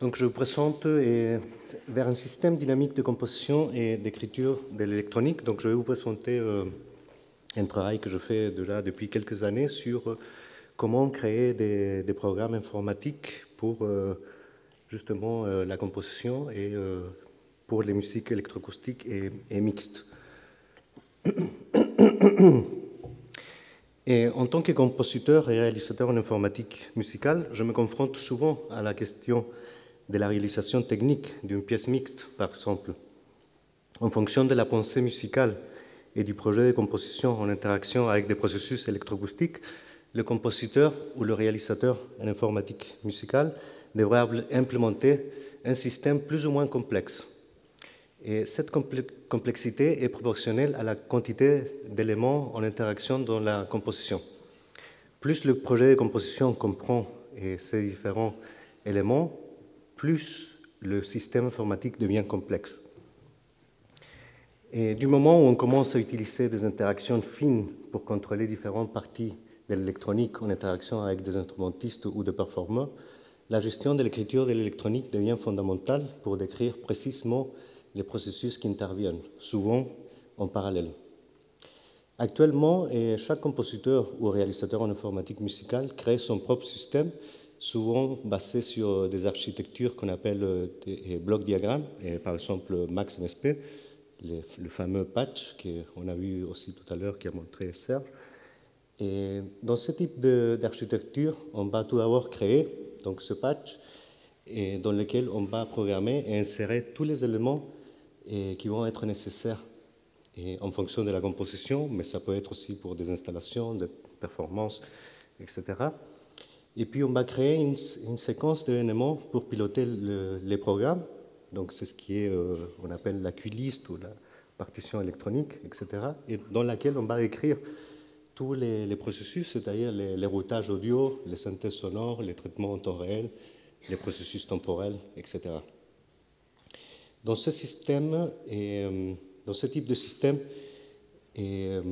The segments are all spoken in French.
Donc, je vous présente vers un système dynamique de composition et d'écriture de l'électronique. Donc, je vais vous présenter un travail que je fais déjà depuis quelques années sur comment créer des programmes informatiques pour justement la composition et pour les musiques électroacoustiques et mixtes. Et en tant que compositeur et réalisateur en informatique musicale, je me confronte souvent à la question de la réalisation technique d'une pièce mixte, par exemple. En fonction de la pensée musicale et du projet de composition en interaction avec des processus électroacoustiques, le compositeur ou le réalisateur en informatique musicale devra implémenter un système plus ou moins complexe. Et cette complexité est proportionnelle à la quantité d'éléments en interaction dans la composition. Plus le projet de composition comprend ces différents éléments, plus le système informatique devient complexe. Et du moment où on commence à utiliser des interactions fines pour contrôler différentes parties de l'électronique en interaction avec des instrumentistes ou des performeurs, la gestion de l'écriture de l'électronique devient fondamentale pour décrire précisément les processus qui interviennent, souvent en parallèle. Actuellement, chaque compositeur ou réalisateur en informatique musicale crée son propre système, souvent basé sur des architectures qu'on appelle des blocs diagrammes, par exemple MaxMSP, le fameux patch qu'on a vu aussi tout à l'heure, qui a montré Serge. Et dans ce type d'architecture, on va tout d'abord créer donc, ce patch dans lequel on va programmer et insérer tous les éléments qui vont être nécessaires en fonction de la composition, mais ça peut être aussi pour des installations, des performances, etc. Et puis, on va créer une séquence d'événements pour piloter les programmes. Donc, c'est ce qui est, on appelle la QList ou la partition électronique, etc. Et dans laquelle on va écrire tous les processus, c'est-à-dire les routages audio, les synthèses sonores, les traitements en temps réel, les processus temporels, etc. Dans ce système, dans ce type de système, le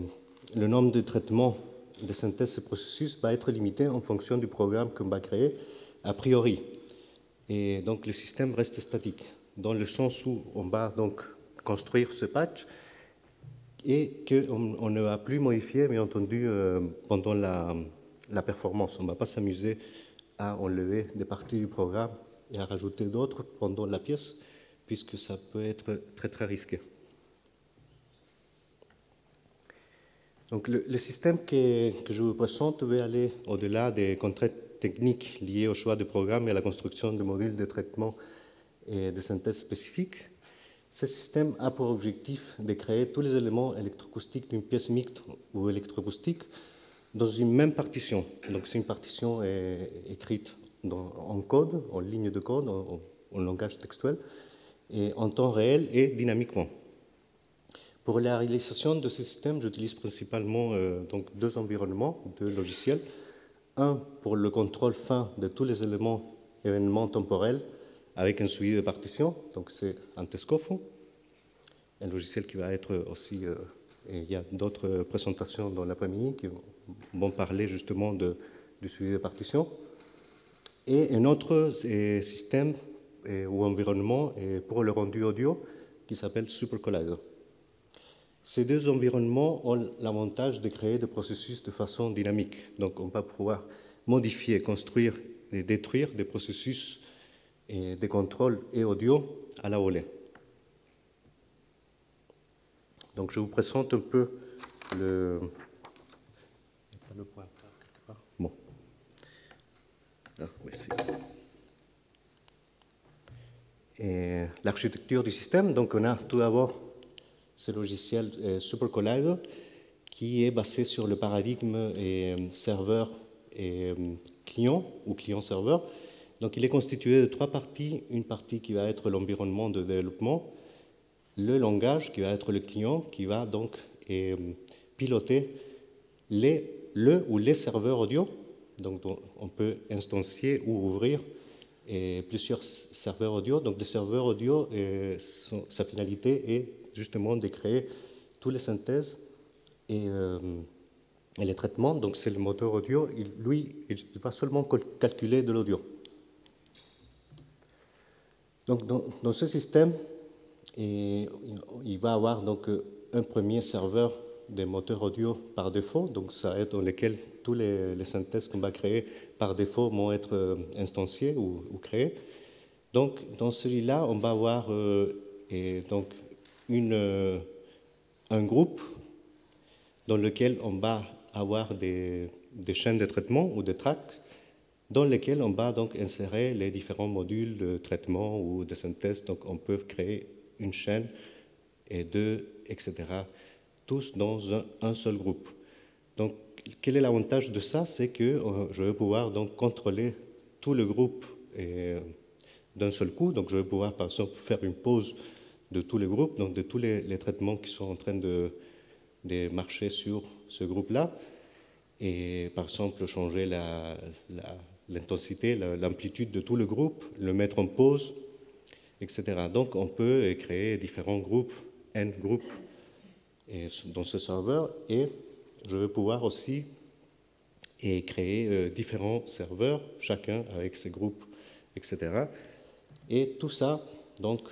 nombre de traitements de synthèse de processus va être limité en fonction du programme qu'on va créer a priori. Et donc le système reste statique, dans le sens où on va donc construire ce patch et qu'on ne va plus modifier, bien entendu, pendant la performance. On ne va pas s'amuser à enlever des parties du programme et à rajouter d'autres pendant la pièce, puisque ça peut être très, très risqué. Donc, le système que je vous présente veut aller au-delà des contraintes techniques liées au choix de programme et à la construction de modules de traitement et de synthèse spécifiques. Ce système a pour objectif de créer tous les éléments électroacoustiques d'une pièce mixte ou électroacoustique dans une même partition. Donc, c'est une partition écrite en code, en ligne de code, en langage textuel, et en temps réel et dynamiquement. Pour la réalisation de ce système, j'utilise principalement donc deux environnements, deux logiciels. Un pour le contrôle fin de tous les événements temporels avec un suivi de partition, donc c'est Antescofo, un logiciel qui va être aussi, et il y a d'autres présentations dans l'après-midi qui vont parler justement du suivi de partition. Et un autre système ou environnement pour le rendu audio qui s'appelle SuperCollider. Ces deux environnements ont l'avantage de créer des processus de façon dynamique. Donc, on va pouvoir modifier, construire et détruire des processus de contrôle et audio à la volée. Donc, je vous présente un peu le pointeur quelque part. Bon. Ah, oui, c'est ça. L'architecture du système. Donc, on a tout d'abord ce logiciel SuperCollider qui est basé sur le paradigme serveur et client ou client-serveur. Donc, il est constitué de trois parties. Une partie qui va être l'environnement de développement, le langage qui va être le client qui va donc piloter le ou les serveurs audio. Donc, on peut instancier ou ouvrir plusieurs serveurs audio. Donc, des serveurs audio, sa finalité est justement de créer toutes les synthèses et les traitements. Donc, c'est le moteur audio. Il va seulement calculer de l'audio. Donc, dans ce système, il va y avoir donc un premier serveur des moteurs audio par défaut, donc ça va être dans lequel tous les synthèses qu'on va créer par défaut vont être instanciés ou créés. Donc, dans celui-là, on va avoir donc un groupe dans lequel on va avoir des chaînes de traitement ou des tracks dans lesquels on va donc insérer les différents modules de traitement ou de synthèse. Donc, on peut créer une chaîne et deux, etc., tous dans un seul groupe. Donc, quel est l'avantage de ça? C'est que je vais pouvoir donc contrôler tout le groupe d'un seul coup. Donc, je vais pouvoir, par exemple, faire une pause de tous les groupes, donc de tous les traitements qui sont en train de marcher sur ce groupe-là. Et, par exemple, changer l'intensité, l'amplitude de tout le groupe, le mettre en pause, etc. Donc, on peut créer différents groupes, N groupes, dans ce serveur, et je vais pouvoir aussi créer différents serveurs, chacun avec ses groupes, etc. Et tout ça, donc,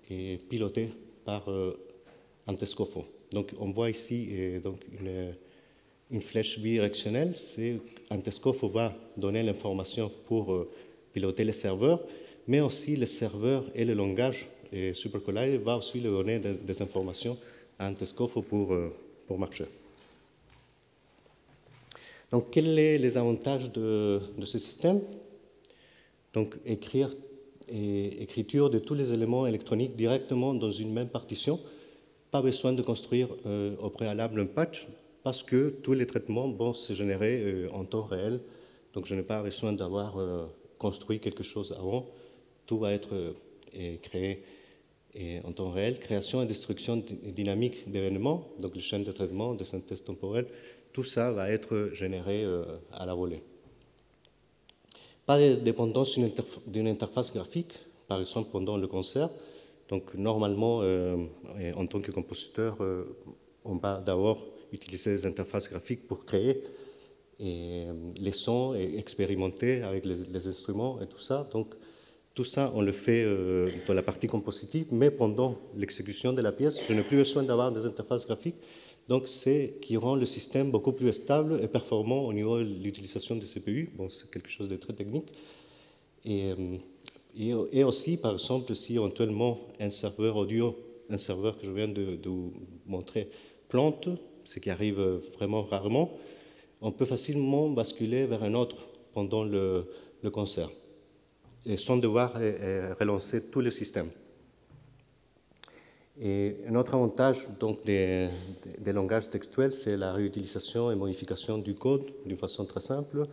est piloté par Antescofo. Donc, on voit ici donc une flèche bidirectionnelle. Antescofo va donner l'information pour piloter les serveurs, mais aussi le serveur et le langage. Et SuperCollider va aussi lui donner des informations à Antescofo pour marcher. Donc, quels sont les avantages de ce système? Donc, écriture de tous les éléments électroniques directement dans une même partition. Pas besoin de construire au préalable un patch parce que tous les traitements vont se générer en temps réel. Donc, je n'ai pas besoin d'avoir construit quelque chose avant. Tout va être créé en temps réel. Création et destruction dynamique d'événements, donc les chaînes de traitement, de synthèse temporelle, tout ça va être généré à la volée. Pas de dépendance d'une interface graphique, par exemple pendant le concert. Donc normalement, en tant que compositeur, on va d'abord utiliser des interfaces graphiques pour créer les sons et expérimenter avec les instruments et tout ça. Donc tout ça, on le fait dans la partie compositive, mais pendant l'exécution de la pièce, je n'ai plus besoin d'avoir des interfaces graphiques. Donc, c'est qui rend le système beaucoup plus stable et performant au niveau de l'utilisation des CPU. Bon, c'est quelque chose de très technique. Et aussi, par exemple, si éventuellement un serveur audio, un serveur que je viens de vous montrer, plante, ce qui arrive vraiment rarement, on peut facilement basculer vers un autre pendant le concert, et sans devoir relancer tout le système. Et un autre avantage donc, des langages textuels, c'est la réutilisation et modification du code d'une façon très simple,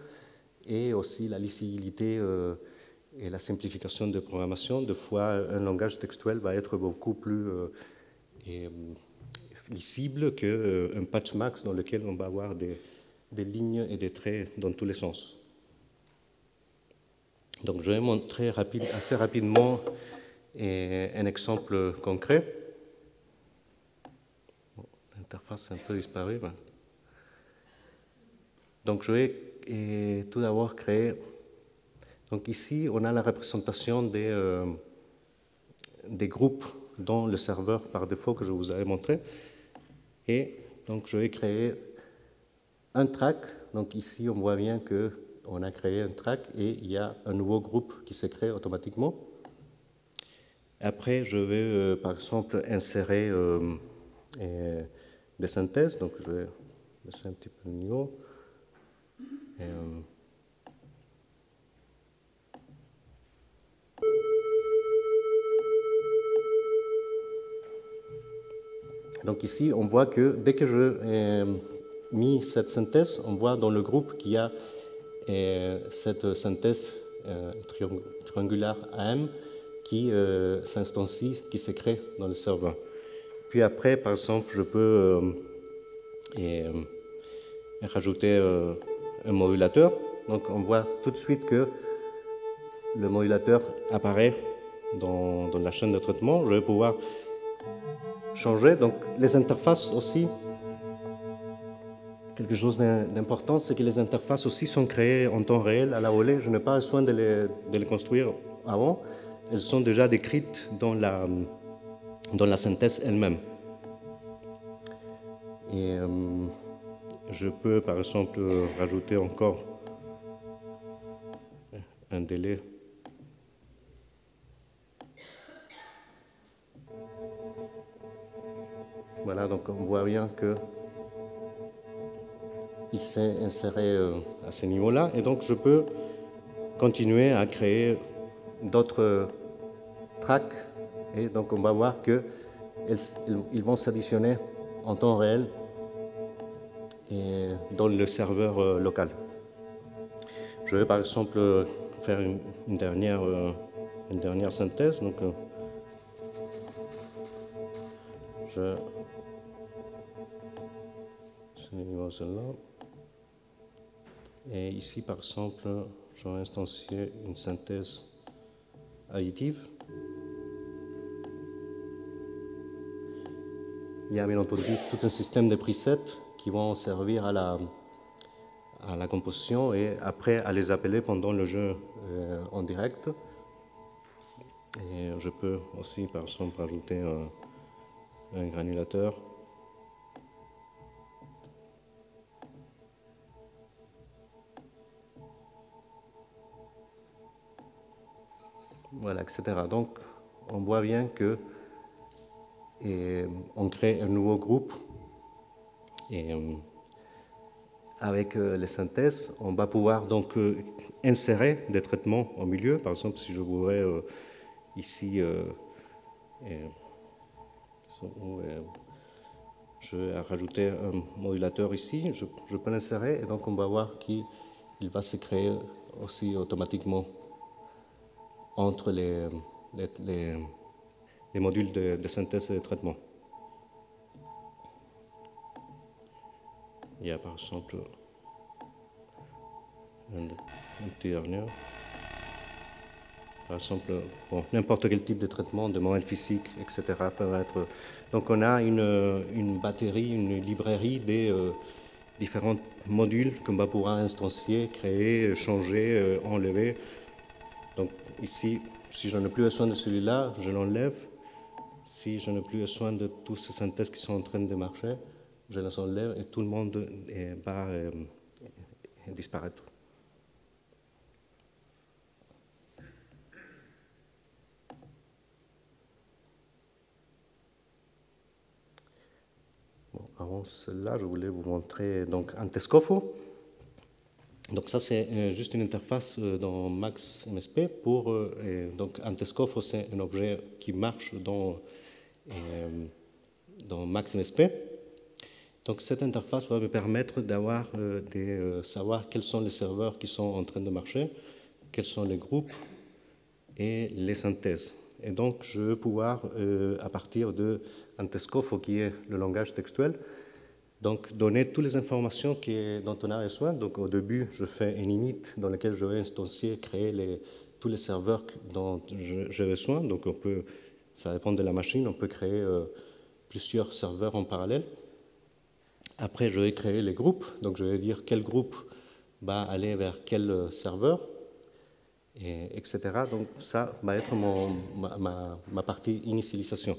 et aussi la lisibilité et la simplification de programmation. Des fois, un langage textuel va être beaucoup plus lisible qu'un patch max dans lequel on va avoir des lignes et des traits dans tous les sens. Donc, je vais montrer assez rapidement un exemple concret. L'interface est un peu disparue. Ben. Donc, je vais tout d'abord créer. Donc, ici, on a la représentation des groupes dans le serveur par défaut que je vous avais montré. Et donc, je vais créer un track. Donc, ici, on voit bien qu'on a créé un track et il y a un nouveau groupe qui se crée automatiquement. Après, je vais, par exemple, insérer des synthèses. Donc, je vais baisser un petit peu le niveau. Donc ici, on voit que dès que je mis cette synthèse, on voit dans le groupe qu'il y a cette synthèse triangulaire AM qui s'instancie, qui se crée dans le serveur. Puis après, par exemple, je peux rajouter un modulateur. Donc on voit tout de suite que le modulateur apparaît dans la chaîne de traitement. Je vais pouvoir changer. Donc les interfaces aussi, quelque chose d'important, c'est que les interfaces aussi sont créées en temps réel à la volée. Je n'ai pas besoin de les construire avant. elles sont déjà décrites dans la synthèse elle-même. Et je peux, par exemple, rajouter encore un délai. Voilà, donc on voit bien que il s'est inséré à ce niveau-là, et donc je peux continuer à créer d'autres tracks, et donc on va voir qu'ils vont s'additionner en temps réel et dans le serveur local. Je vais par exemple faire une dernière synthèse. Donc, ce niveau là. Et ici, par exemple, je vais instancier une synthèse additive. Il y a bien entendu tout un système de presets qui vont servir à la composition et après à les appeler pendant le jeu en direct. Et je peux aussi, par exemple, rajouter un granulateur. Voilà, etc. Donc, on voit bien que on crée un nouveau groupe et avec les synthèses, on va pouvoir donc insérer des traitements au milieu. Par exemple, si je voudrais ici, je vais rajouter un modulateur ici, je peux l'insérer et donc on va voir qu'il va se créer aussi automatiquement entre les modules de synthèse et de traitement. Il y a par exemple un petit dernier. Par exemple, bon, n'importe quel type de traitement, de modèle physique, etc. peuvent être. Donc on a une batterie, une librairie des différents modules qu'on va pouvoir instancier, créer, changer, enlever. Donc ici, si je n'ai plus besoin de celui-là, je l'enlève. Si je n'ai plus besoin de toutes ces synthèses qui sont en train de marcher, je les enlève et tout le monde va disparaître. Bon, avant cela, je voulais vous montrer donc Antescofo. Donc ça, c'est juste une interface dans Max MSP pour donc Antescofo, c'est un objet qui marche dans Max MSP. Donc cette interface va me permettre d'avoir savoir quels sont les serveurs qui sont en train de marcher, quels sont les groupes et les synthèses. Et donc je vais pouvoir, à partir de Antescofo, qui est le langage textuel, donc donner toutes les informations dont on a besoin. Donc au début, je fais un init dans lequel je vais instancier, créer tous les serveurs dont j'ai besoin. Donc on peut, ça dépend de la machine, on peut créer plusieurs serveurs en parallèle. Après, je vais créer les groupes. Donc je vais dire quel groupe va aller vers quel serveur, etc. Donc ça va être ma partie initialisation.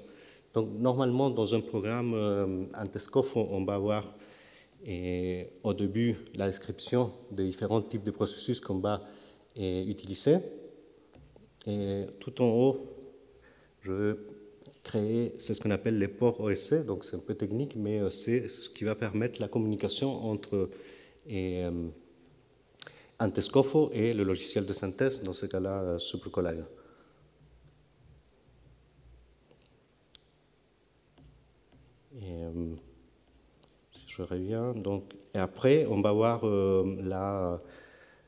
Donc normalement, dans un programme Antescofo, on va avoir au début la description des différents types de processus qu'on va utiliser. Et tout en haut, je vais créer, c'est ce qu'on appelle les ports OSC, donc c'est un peu technique, mais c'est ce qui va permettre la communication entre Antescofo et le logiciel de synthèse, dans ce cas-là, SuperCollider. Si je reviens, donc, et après, on va voir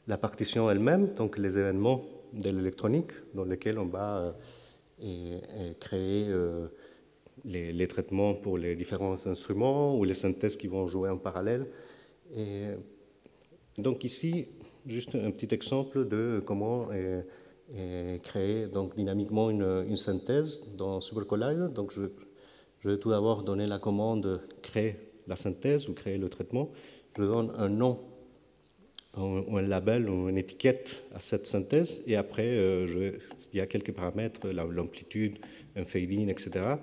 la partition elle-même, donc les événements de l'électronique, dans lesquels on va créer les traitements pour les différents instruments ou les synthèses qui vont jouer en parallèle. Et donc ici, juste un petit exemple de comment créer donc, dynamiquement une synthèse dans SuperCollider. Donc je vais tout d'abord donner la commande créer la synthèse ou créer le traitement. Je donne un nom un label ou une étiquette à cette synthèse, et après, il y a quelques paramètres, l'amplitude, un fade-in, etc.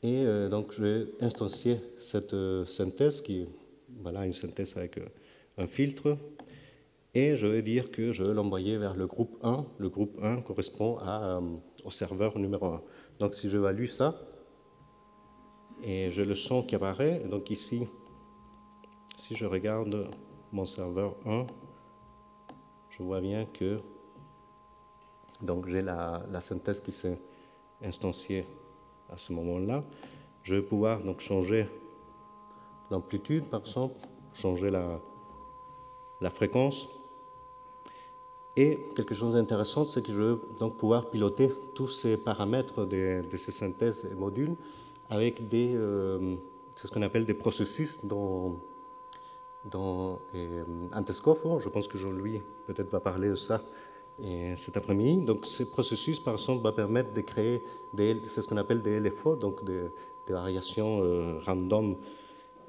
Et donc, je vais instancier cette synthèse qui est voilà, une synthèse avec un filtre, et je vais dire que je vais l'envoyer vers le groupe 1. Le groupe 1 correspond au serveur numéro 1. Donc, si je value ça, et j'ai le son qui apparaît, donc ici, si je regarde mon serveur 1, je vois bien que donc j'ai la synthèse qui s'est instanciée à ce moment-là. Je vais pouvoir donc changer l'amplitude, par exemple, changer la fréquence. Et quelque chose d'intéressant, c'est que je vais donc pouvoir piloter tous ces paramètres de ces synthèses et modules avec c'est ce qu'on appelle des processus dans Antescofo. Je pense que Jean-Louis peut-être va parler de ça cet après-midi. Donc ces processus, par exemple, vont permettre de créer c'est ce qu'on appelle des LFO, donc des variations random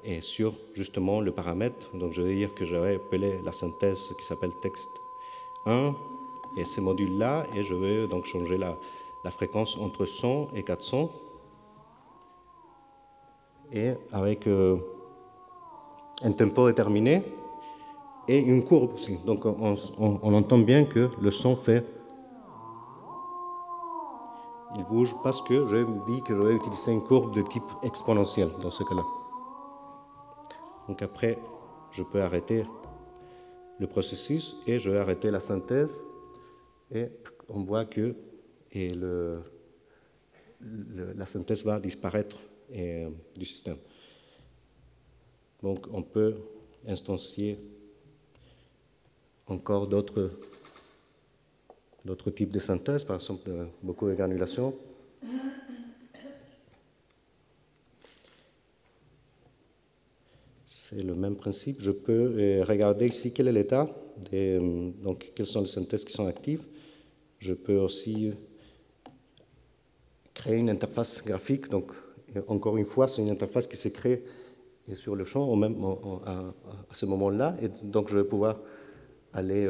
et sur justement le paramètre. Donc je vais dire que je vais appeler la synthèse qui s'appelle texte 1 et ces modules-là, et je vais donc changer la fréquence entre 100 et 400 et avec un tempo déterminé et une courbe aussi. Donc on entend bien que le son fait, il bouge parce que je dis que je vais utiliser une courbe de type exponentiel dans ce cas-là. Donc après, je peux arrêter le processus et je vais arrêter la synthèse et on voit que la synthèse va disparaître du système. Donc on peut instancier encore d'autres types de synthèse, par exemple beaucoup de granulation. C'est le même principe. Je peux regarder ici quel est l'état, donc quelles sont les synthèses qui sont actives. Je peux aussi créer une interface graphique. Donc encore une fois, c'est une interface qui s'est créée sur le champ à ce moment-là. Et donc je vais pouvoir aller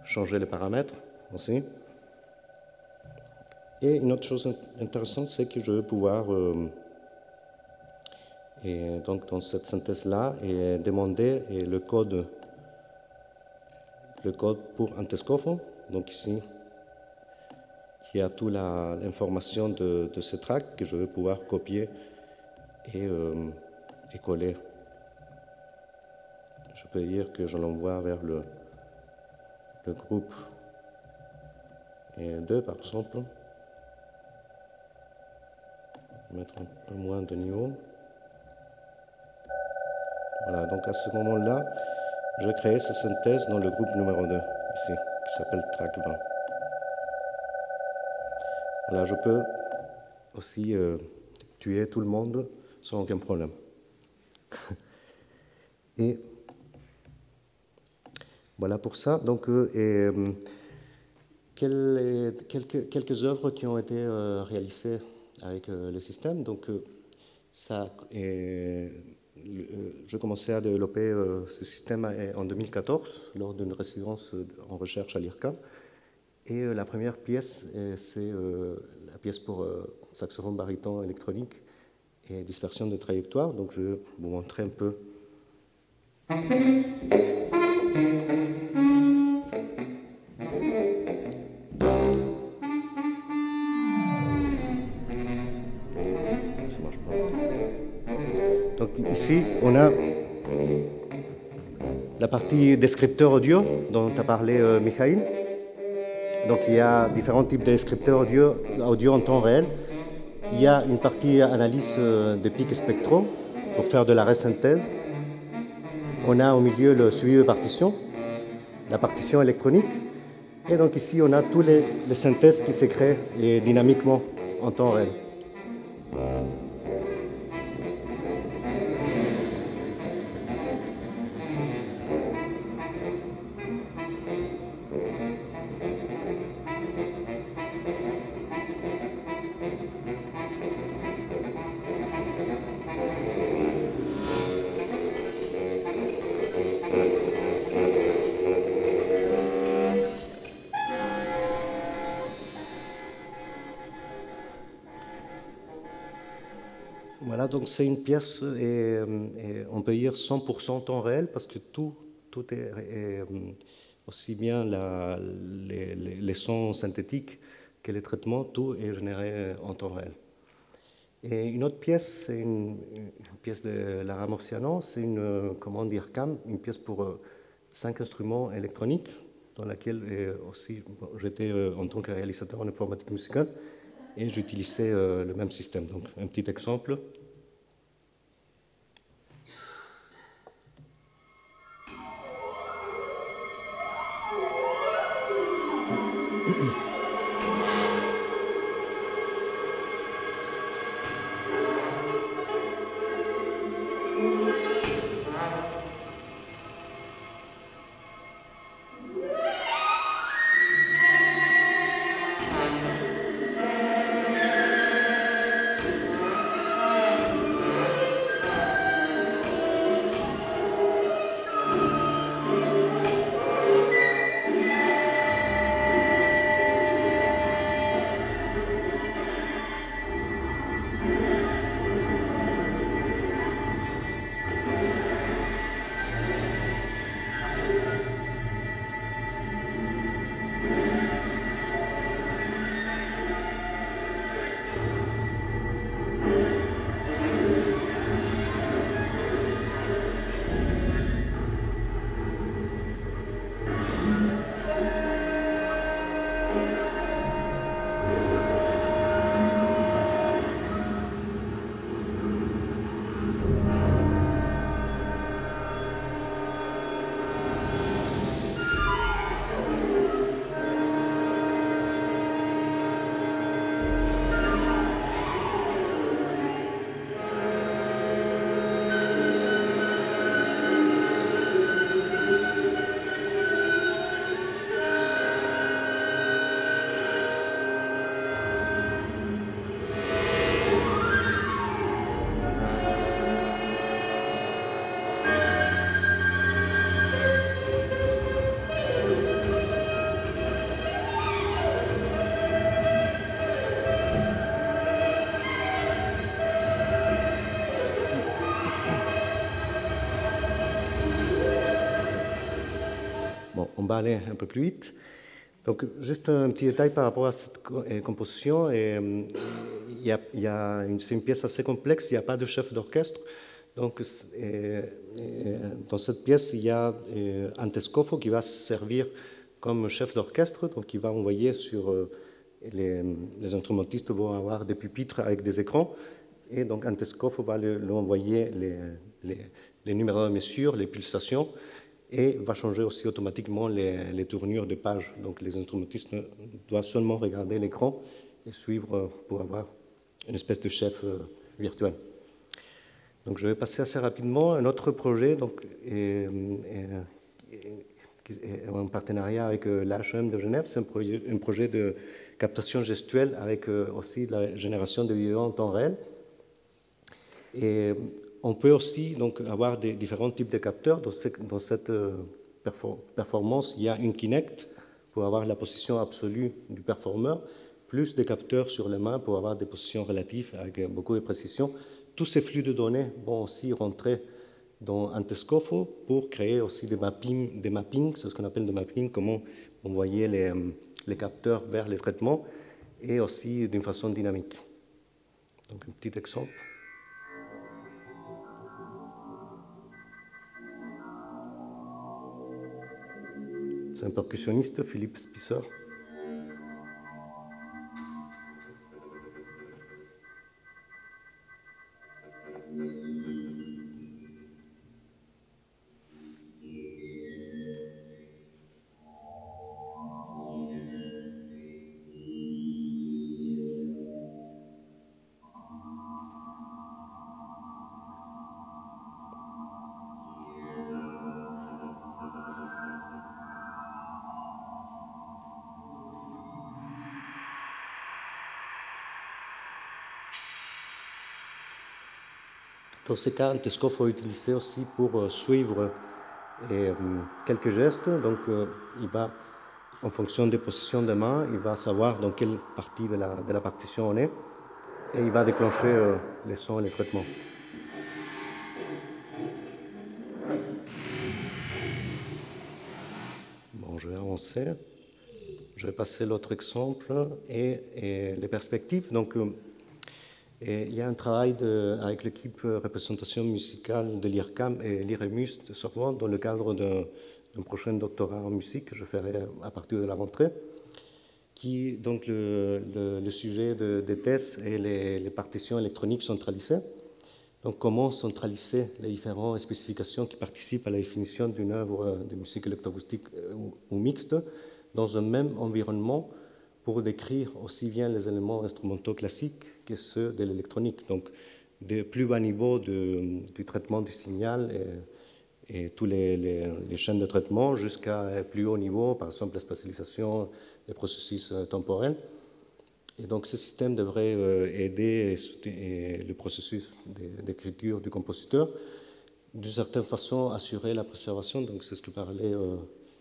changer les paramètres aussi. Et une autre chose intéressante, c'est que je vais pouvoir, donc dans cette synthèse-là, demander le code pour Antescofo. Donc ici, il y a toute l'information de ce tract que je vais pouvoir copier et coller. Je peux dire que je l'envoie vers le groupe 2, par exemple. Mettre un peu moins de niveau. Voilà, donc à ce moment-là, je crée cette synthèse dans le groupe numéro 2, ici, qui s'appelle track 20. Voilà, je peux aussi tuer tout le monde sans aucun problème. Et voilà pour ça. Donc, quelques œuvres qui ont été réalisées avec le système. Donc, je commençais à développer ce système en 2014 lors d'une résidence en recherche à l'IRCAM. Et la première pièce, c'est la pièce pour saxophone baryton électronique et dispersion de trajectoire. Donc, je vais vous montrer un peu. Donc ici, on a la partie descripteur audio dont a parlé Mikhail. Donc il y a différents types de descripteurs audio en temps réel. Il y a une partie analyse de pics spectraux pour faire de la resynthèse. On a au milieu le suivi de partition, la partition électronique. Et donc ici, on a tous les synthèses qui se créent dynamiquement en temps réel. Voilà, donc c'est une pièce, et on peut dire 100% temps réel, parce que tout est aussi bien les sons synthétiques que les traitements, tout est généré en temps réel. Et une autre pièce, c'est une pièce de Lara Morsiano, c'est une, comment dire, CAM, une pièce pour 5 instruments électroniques, dans laquelle aussi j'étais en tant que réalisateur en informatique musicale, et j'utilisais le même système. Donc un petit exemple. Bon, on va aller un peu plus vite. Donc, juste un petit détail par rapport à cette composition. C'est une pièce assez complexe, il n'y a pas de chef d'orchestre. Donc, dans cette pièce, il y a un Tescofo qui va servir comme chef d'orchestre, donc il va envoyer sur les instrumentistes vont avoir des pupitres avec des écrans, et donc un Tescofo va lui envoyer les numéros de mesure, les pulsations, et va changer aussi automatiquement les tournures de pages. Donc les instrumentistes doivent seulement regarder l'écran et suivre pour avoir une espèce de chef virtuel. Donc je vais passer assez rapidement. Un autre projet donc, est en partenariat avec l'HEM de Genève. C'est un projet de captation gestuelle avec aussi la génération de vidéos en temps réel. Et on peut aussi donc, avoir différents types de capteurs. Dans cette performance, il y a une Kinect pour avoir la position absolue du performeur, plus des capteurs sur les mains pour avoir des positions relatives avec beaucoup de précision. Tous ces flux de données vont aussi rentrer dans un Tescofo pour créer aussi des mappings, c'est ce qu'on appelle des mappings, comment envoyer les capteurs vers les traitements, et aussi d'une façon dynamique. Donc un petit exemple. C'est un percussionniste, Philippe Spisser. Dans ce cas, un Tescofo est utilisé aussi pour suivre quelques gestes. Donc, il va, en fonction des positions des mains, il va savoir dans quelle partie de la partition on est. et il va déclencher les sons et les traitements. Bon, je vais avancer. Je vais passer l'autre exemple et les perspectives. Donc, il y a un travail avec l'équipe représentation musicale de l'IRCAM et l'IREMUS de Sorbonne dans le cadre d'un prochain doctorat en musique que je ferai à partir de la rentrée, qui, donc, le sujet des tests et les partitions électroniques centralisées. Donc, comment centraliser les différentes spécifications qui participent à la définition d'une œuvre de musique électroacoustique ou mixte dans un même environnement pour décrire aussi bien les éléments instrumentaux classiques que ceux de l'électronique. Donc, des plus bas niveaux du traitement du signal et tous les chaînes de traitement jusqu'à plus haut niveau, par exemple la spatialisation des processus temporels. Et donc, ce système devrait aider le processus d'écriture du compositeur, d'une certaine façon assurer la préservation, donc c'est ce que parlait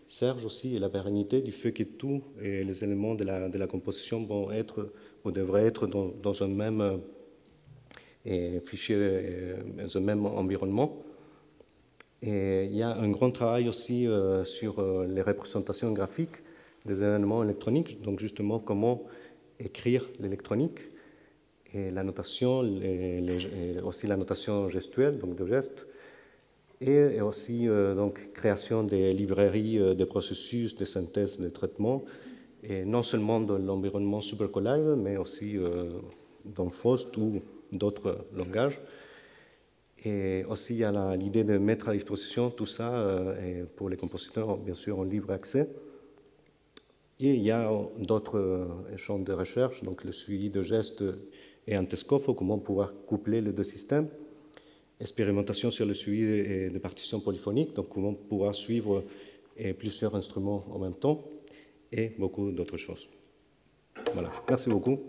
Serge aussi, et la pérennité du fait que tous les éléments de la composition vont être ou devraient être dans un même fichier, dans un même environnement. Et il y a un grand travail aussi sur les représentations graphiques des événements électroniques, donc justement comment écrire l'électronique et la notation, aussi la notation gestuelle, donc de gestes, et aussi donc création des librairies de processus de synthèse de traitement, et non seulement dans l'environnement SuperCollide, mais aussi dans Faust ou d'autres langages. Et aussi, il y a l'idée de mettre à disposition tout ça pour les compositeurs, bien sûr, en libre accès. Et il y a d'autres champs de recherche, donc le suivi de gestes et Antescophe, comment pouvoir coupler les deux systèmes. Expérimentation sur le suivi de partitions polyphoniques, donc comment pouvoir suivre plusieurs instruments en même temps, et beaucoup d'autres choses. Voilà, merci beaucoup.